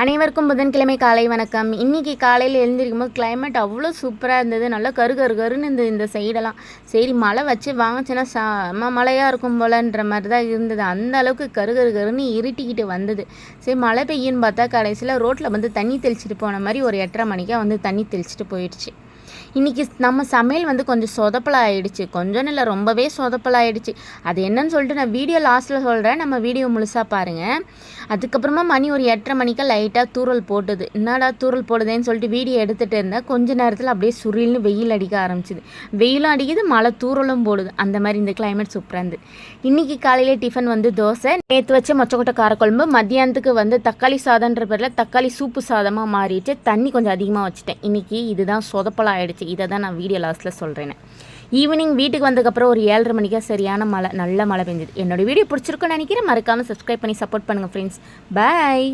அனைவருக்கும் புதன்கிழமை காலை வணக்கம். இன்றைக்கி காலையில் எழுந்திருக்கும்போது கிளைமேட் அவ்வளோ சூப்பராக இருந்தது. நல்லா கருன்னு இருந்தது இந்த சைடெல்லாம். சரி மழை வச்சு வாங்கிச்சுன்னா செம்ம மழையாக இருக்கும் போலன்ற மாதிரி தான் இருந்தது. அந்த அளவுக்கு கருன்னு இருட்டிக்கிட்டு வந்தது. சரி மழை பெய்யுன்னு பார்த்தா கடைசியில் ரோட்டில் வந்து தண்ணி தெளிச்சிட்டு போன மாதிரி ஒரு 8:30 மணிக்காக வந்து தண்ணி தெளிச்சிட்டு போயிடுச்சு. இன்றைக்கி நம்ம சமையல் வந்து கொஞ்சம் சொதப்பலாகிடுச்சு. கொஞ்சம் இல்லை, ரொம்பவே சொதப்பலாகிடுச்சு. அது என்னன்னு சொல்லிட்டு நான் வீடியோ லாஸ்ட்டில் சொல்கிறேன். நம்ம வீடியோ முழுசாக பாருங்கள். அதுக்கப்புறமா மணி ஒரு 8:30 மணிக்கு லைட்டாக தூறல் போட்டுது. என்னடா தூறல் போடுதேன்னு சொல்லிட்டு வீடியோ எடுத்துகிட்டு இருந்தேன். கொஞ்ச நேரத்தில் அப்படியே சுரில்னு வெயில் அடிக்க ஆரம்பிச்சிது. வெயிலும் அடிக்குது, மழை தூறலும் போடுது. அந்த மாதிரி இந்த கிளைமேட் சூப்பராக இருந்தது. இன்றைக்கி காலையில் டிஃபன் வந்து தோசை, நேற்று வச்ச மொச்சக்கொட்டை காரக்குழம்பு, மத்தியானத்துக்கு வந்து தக்காளி சாதன்ற பேரில் தக்காளி சூப்பு சாதமாக மாறிட்டு தண்ணி கொஞ்சம் அதிகமாக வச்சுட்டேன். இன்றைக்கி இதுதான் சொதப்பலாகிடுச்சு. இதை தான் நான் வீடியோ லாஸ்ட்டில் சொல்கிறேன். ஈவினிங் வீட்டுக்கு வந்ததுக்கப்புறம் ஒரு 7:30 மணிக்காக சரியான மழை, நல்ல மழை பெஞ்சுது. என்னோடய வீடியோ பிடிச்சிருக்குன்னு நினைக்கிறேன். மறக்காமல் சப்ஸ்கிரைப் பண்ணி சப்போர்ட் பண்ணுங்கள் ஃப்ரெண்ட்ஸ். பாய்.